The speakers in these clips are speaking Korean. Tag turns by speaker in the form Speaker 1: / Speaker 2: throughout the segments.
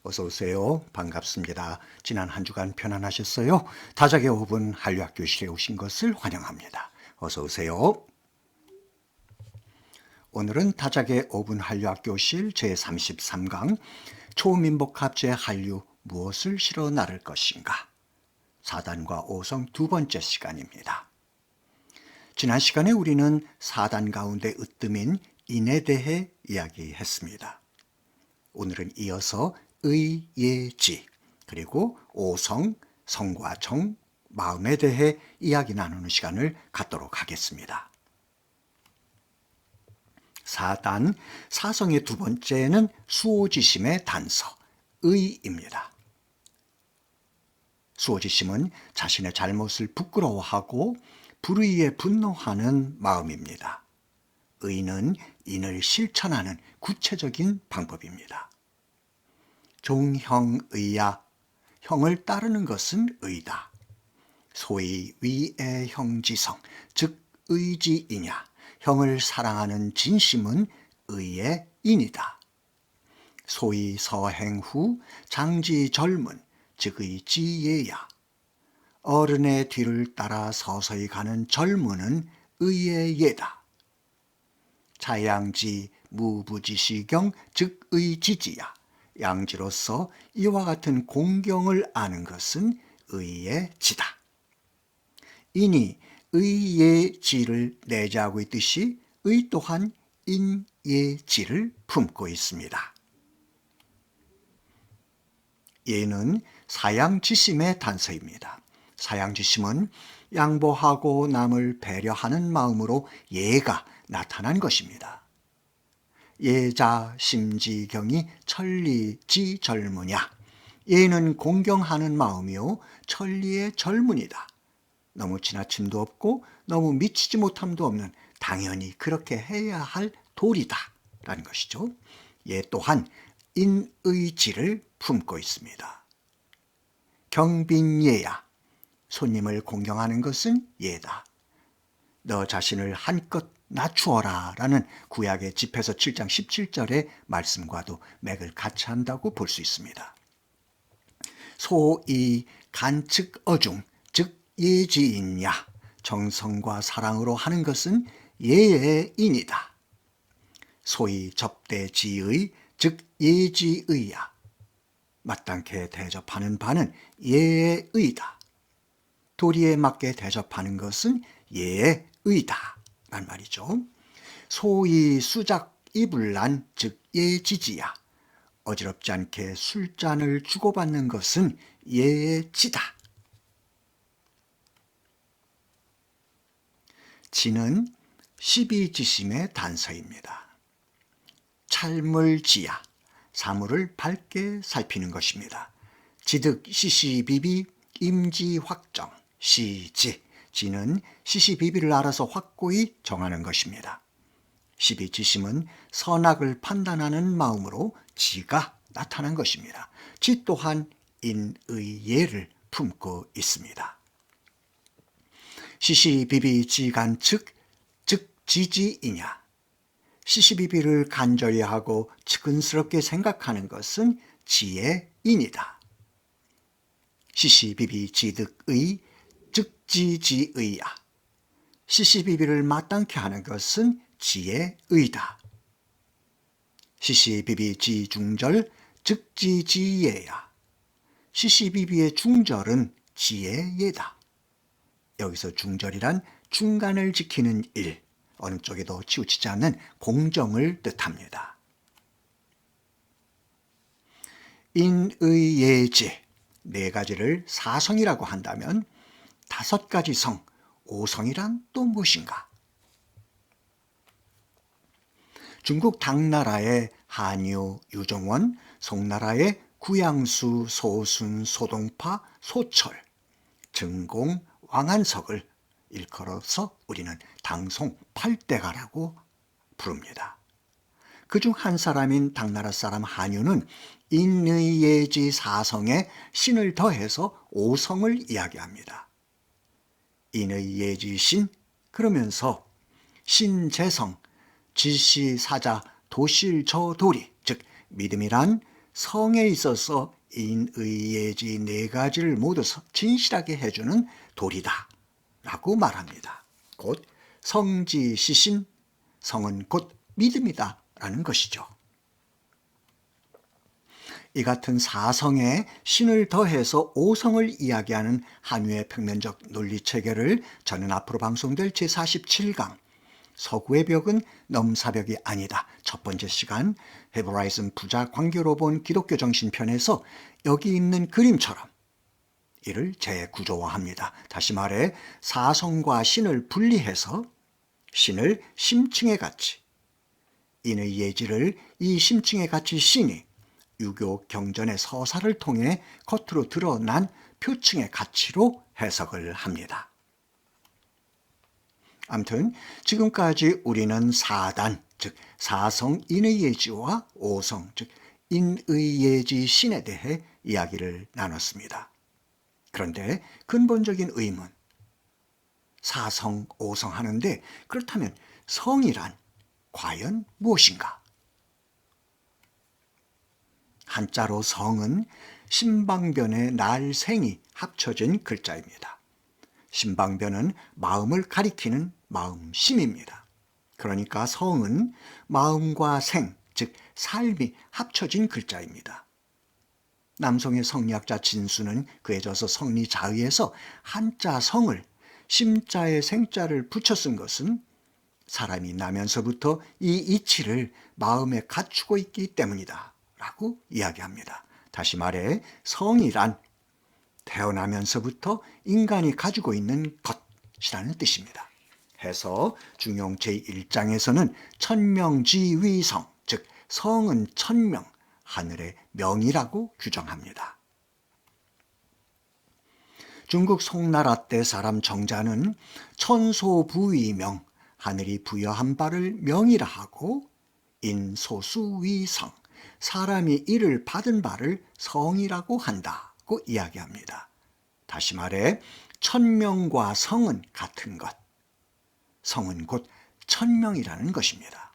Speaker 1: 어서 오세요. 반갑습니다. 지난 한 주간 편안하셨어요? 다작의 5분 한류학교실에 오신 것을 환영합니다. 어서 오세요. 오늘은 다작의 5분 한류학교실 제33강 초민복합제 한류 무엇을 실어 나를 것인가 4단과 5성 두 번째 시간입니다. 지난 시간에 우리는 4단 가운데 으뜸인 인에 대해 이야기했습니다. 오늘은 이어서 의, 예, 지, 그리고 오성, 성과 정, 마음에 대해 이야기 나누는 시간을 갖도록 하겠습니다. 4단, 사성의 두 번째는 수오지심의 단서, 의입니다. 수오지심은 자신의 잘못을 부끄러워하고 불의에 분노하는 마음입니다. 의는 인을 실천하는 구체적인 방법입니다. 종형의야, 형을 따르는 것은 의다. 소위 위의 형지성, 즉 의지이냐, 형을 사랑하는 진심은 의의 인이다. 소위 서행후, 장지절문, 즉 의지예야. 어른의 뒤를 따라 서서히 가는 절문은 의의 예다. 자양지 무부지시경, 즉 의지지야. 양지로서 이와 같은 공경을 아는 것은 의의 지다. 인이 의의 지를 내재하고 있듯이 의 또한 인의 지를 품고 있습니다. 예는 사양지심의 단서입니다. 사양지심은 양보하고 남을 배려하는 마음으로 예가 나타난 것입니다. 예자 심지경이 천리지 절무냐. 예는 공경하는 마음이요 천리의 절문이다. 너무 지나침도 없고 너무 미치지 못함도 없는 당연히 그렇게 해야 할 도리다 라는 것이죠. 예 또한 인의지를 품고 있습니다. 경빈예야. 손님을 공경하는 것은 예다. 너 자신을 한껏 낮추어라 라는 구약의 집에서 7장 17절의 말씀과도 맥을 같이 한다고 볼 수 있습니다. 소이 간측 어중, 즉 예지인야. 정성과 사랑으로 하는 것은 예의 인이다. 소위 접대지의, 즉 예지의야. 마땅케 대접하는 바는 예의 의다. 도리에 맞게 대접하는 것은 예의 의다 란 말이죠. 소위 수작 이불난, 즉 예지지야. 어지럽지 않게 술잔을 주고받는 것은 예지다. 지는 시비지심의 단서입니다. 찰물지야. 사물을 밝게 살피는 것입니다. 지득 시시비비 임지확정, 시지. 지는 시시비비를 알아서 확고히 정하는 것입니다. 시비지심은 선악을 판단하는 마음으로 지가 나타난 것입니다. 지 또한 인의예를 품고 있습니다. 시시비비지간측, 즉 지지이냐. 시시비비를 간절히 하고 측은스럽게 생각하는 것은 지의 인이다. 시시비비지득의, 즉 지지의야. 시시비비를 마땅케 하는 것은 지의 의다. 시시비비지중절, 즉 지지예야. 시시비비의 중절은 지의 예다. 여기서 중절이란 중간을 지키는 일, 어느 쪽에도 치우치지 않는 공정을 뜻합니다. 인의예지, 네 가지를 사성이라고 한다면 5가지 성, 오성이란 또 무엇인가? 중국 당나라의 한유, 유정원, 송나라의 구양수, 소순, 소동파, 소철, 증공, 왕한석을 일컬어서 우리는 당송 8대가라고 부릅니다. 그중 한 사람인 당나라 사람 한유는 인의예지 사성에 신을 더해서 오성을 이야기합니다. 인의예지신 그러면서 신재성, 지시사자, 도실저도리, 즉 믿음이란 성에 있어서 인의 예지 네 가지를 모두 진실하게 해주는 도리다 라고 말합니다. 곧 성지시신, 성은 곧 믿음이다 라는 것이죠. 이 같은 사성에 신을 더해서 오성을 이야기하는 한유의 평면적 논리체계를 저는 앞으로 방송될 제47강 서구의 벽은 넘사벽이 아니다. 첫 번째 시간 헤브라이즘 부자 관계로 본 기독교 정신편에서 여기 있는 그림처럼 이를 재구조화합니다. 다시 말해 사성과 신을 분리해서 신을 심층의 가치, 인의 예지를 이 심층의 가치 신이 유교 경전의 서사를 통해 겉으로 드러난 표층의 가치로 해석을 합니다. 아무튼 지금까지 우리는 사단, 즉 사성 인의 예지와 오성, 즉 인의 예지 신에 대해 이야기를 나눴습니다. 그런데 근본적인 의문, 사성, 오성 하는데 그렇다면 성이란 과연 무엇인가? 한자로 성은 신방변의 날생이 합쳐진 글자입니다. 신방변은 마음을 가리키는 마음심입니다. 그러니까 성은 마음과 생, 즉 삶이 합쳐진 글자입니다. 남성의 성리학자 진수는 그에 져서 성리자의에서 한자 성을 심자에 생자를 붙여 쓴 것은 사람이 나면서부터 이 이치를 마음에 갖추고 있기 때문이다 라고 이야기합니다. 다시 말해 성이란 태어나면서부터 인간이 가지고 있는 것이라는 뜻입니다. 해서 중용 제1장에서는 천명지위성, 즉 성은 천명, 하늘의 명이라고 규정합니다. 중국 송나라 때 사람 정자는 천소부위명, 하늘이 부여한 바를 명이라 하고 인소수위성, 사람이 이를 받은 바를 성이라고 한다고 이야기합니다. 다시 말해 천명과 성은 같은 것, 성은 곧 천명이라는 것입니다.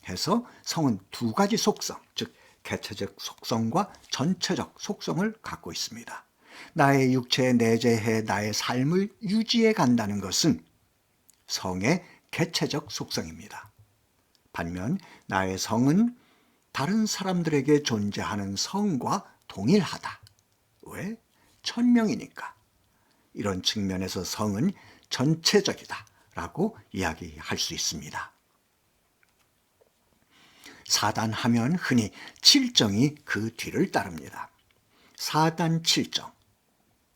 Speaker 1: 해서 성은 두 가지 속성, 즉 개체적 속성과 전체적 속성을 갖고 있습니다. 나의 육체에 내재해 나의 삶을 유지해 간다는 것은 성의 개체적 속성입니다. 반면 나의 성은 다른 사람들에게 존재하는 성과 동일하다. 왜? 천명이니까. 이런 측면에서 성은 전체적이다 라고 이야기할 수 있습니다. 사단하면 흔히 칠정이 그 뒤를 따릅니다. 사단 칠정,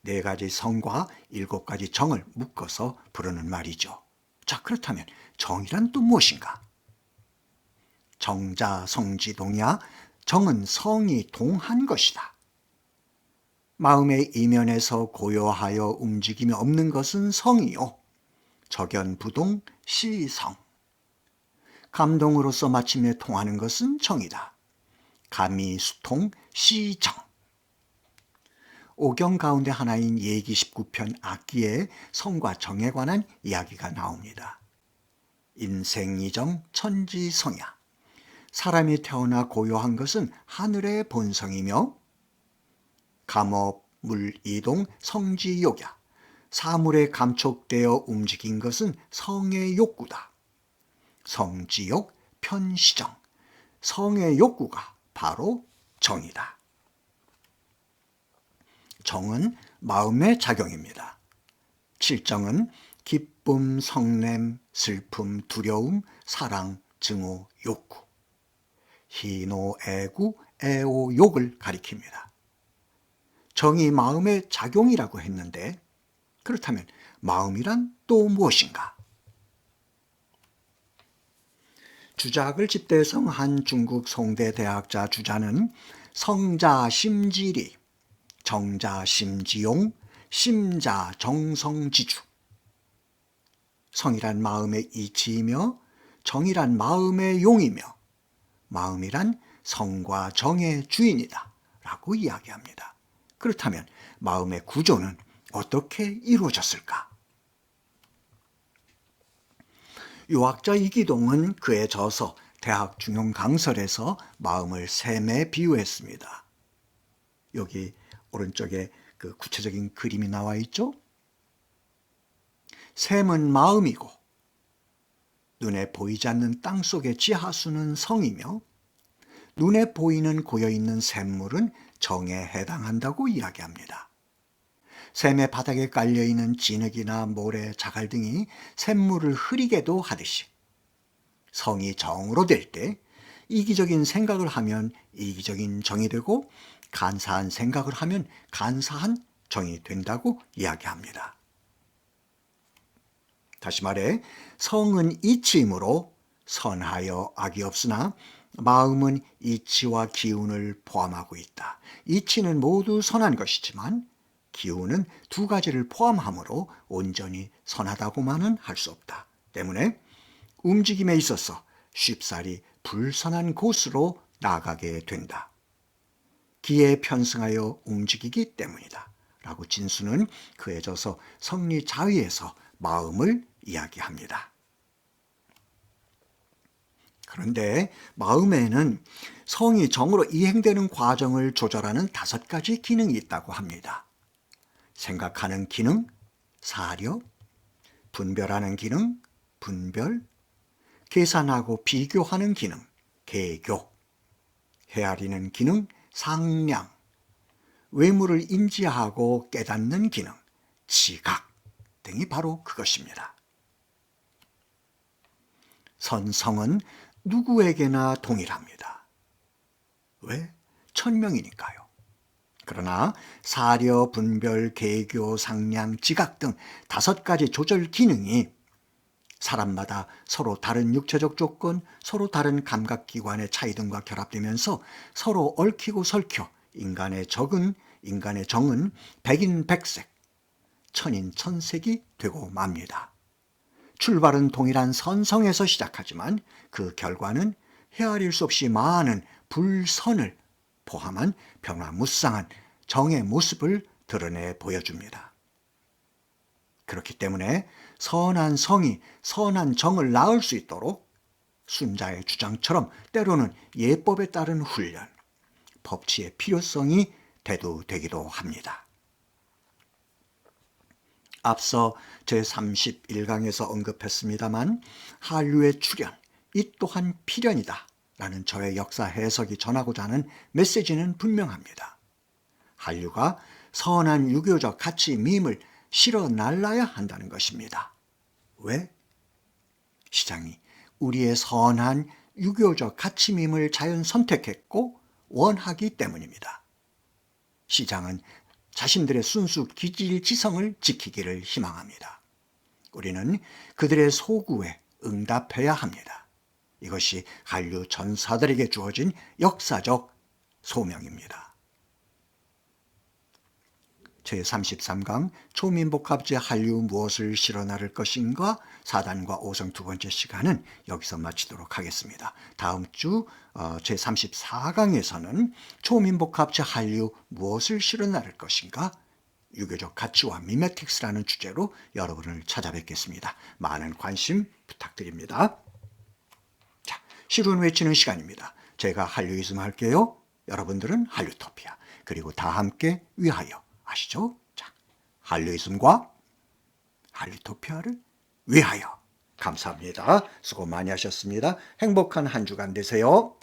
Speaker 1: 네 가지 성과 일곱 가지 정을 묶어서 부르는 말이죠. 자, 그렇다면 정이란 또 무엇인가? 정자 성지동야, 정은 성이 동한 것이다. 마음의 이면에서 고요하여 움직임이 없는 것은 성이요. 적연부동 시성. 감동으로서 마침내 통하는 것은 정이다. 감이수통 시정. 오경 가운데 하나인 예기 19편 악기에 성과 정에 관한 이야기가 나옵니다. 인생이정 천지성야. 사람이 태어나 고요한 것은 하늘의 본성이며 감업, 물, 이동, 성지욕야. 사물에 감촉되어 움직인 것은 성의 욕구다. 성지욕, 편시정. 성의 욕구가 바로 정이다. 정은 마음의 작용입니다. 칠정은 기쁨, 성냄, 슬픔, 두려움, 사랑, 증오, 욕구. 희노, 애구, 애오, 욕을 가리킵니다. 정이 마음의 작용이라고 했는데 그렇다면 마음이란 또 무엇인가? 주작을 집대성한 중국 송대 대학자 주자는 성자심지리, 정자심지용, 심자정성지주. 성이란 마음의 이치이며 정이란 마음의 용이며 마음이란 성과 정의 주인이다 라고 이야기합니다. 그렇다면 마음의 구조는 어떻게 이루어졌을까? 유학자 이기동은 그에 져서 대학 중용 강설에서 마음을 샘에 비유했습니다. 여기 오른쪽에 그 구체적인 그림이 나와 있죠? 샘은 마음이고 눈에 보이지 않는 땅속의 지하수는 성이며 눈에 보이는 고여있는 샘물은 정에 해당한다고 이야기합니다. 샘의 바닥에 깔려있는 진흙이나 모래, 자갈 등이 샘물을 흐리게도 하듯이 성이 정으로 될 때 이기적인 생각을 하면 이기적인 정이 되고 간사한 생각을 하면 간사한 정이 된다고 이야기합니다. 다시 말해 성은 이치이므로 선하여 악이 없으나 마음은 이치와 기운을 포함하고 있다. 이치는 모두 선한 것이지만 기운은 두 가지를 포함하므로 온전히 선하다고만은 할 수 없다. 때문에 움직임에 있어서 쉽사리 불선한 곳으로 나가게 된다. 기에 편승하여 움직이기 때문이다. 라고 진수는 그에 져서 성리자의에서 마음을 이야기합니다. 그런데 마음에는 성이 정으로 이행되는 과정을 조절하는 5가지 기능이 있다고 합니다. 생각하는 기능, 사려, 분별하는 기능, 분별, 계산하고 비교하는 기능, 계교, 헤아리는 기능, 상량, 외물을 인지하고 깨닫는 기능, 지각 등이 바로 그것입니다. 선성은 누구에게나 동일합니다. 왜? 천명이니까요. 그러나 사려, 분별, 계교, 상량, 지각 등 5가지 조절 기능이 사람마다 서로 다른 육체적 조건, 서로 다른 감각기관의 차이 등과 결합되면서 서로 얽히고 설켜 인간의 정은 백인백색, 천인천색이 되고 맙니다. 출발은 동일한 선성에서 시작하지만 그 결과는 헤아릴 수 없이 많은 불선을 포함한 변화무쌍한 정의 모습을 드러내 보여줍니다. 그렇기 때문에 선한 성이 선한 정을 낳을 수 있도록 순자의 주장처럼 때로는 예법에 따른 훈련, 법치의 필요성이 대두되기도 합니다. 앞서 제31강에서 언급했습니다만 한류의 출현, 이 또한 필연이다 라는 저의 역사 해석이 전하고자 하는 메시지는 분명합니다. 한류가 선한 유교적 가치 밈을 실어 날라야 한다는 것입니다. 왜? 시장이 우리의 선한 유교적 가치 밈을 자연 선택했고 원하기 때문입니다. 시장은 자신들의 순수 기질지성을 지키기를 희망합니다. 우리는 그들의 소구에 응답해야 합니다. 이것이 한류 전사들에게 주어진 역사적 소명입니다. 제33강 초민복합제 한류 무엇을 실어 나를 것인가 4단과 5성 2번째 시간은 여기서 마치도록 하겠습니다. 다음 주 제34강에서는 초민복합제 한류 무엇을 실어 나를 것인가 유교적 가치와 미메틱스라는 주제로 여러분을 찾아뵙겠습니다. 많은 관심 부탁드립니다. 자, 실운 외치는 시간입니다. 제가 한류이즘 할게요. 여러분들은 한류토피아 그리고 다 함께 위하여 아시죠? 자, 한류이즘과 한류토피아를 위하여. 감사합니다. 수고 많이 하셨습니다. 행복한 한 주간 되세요.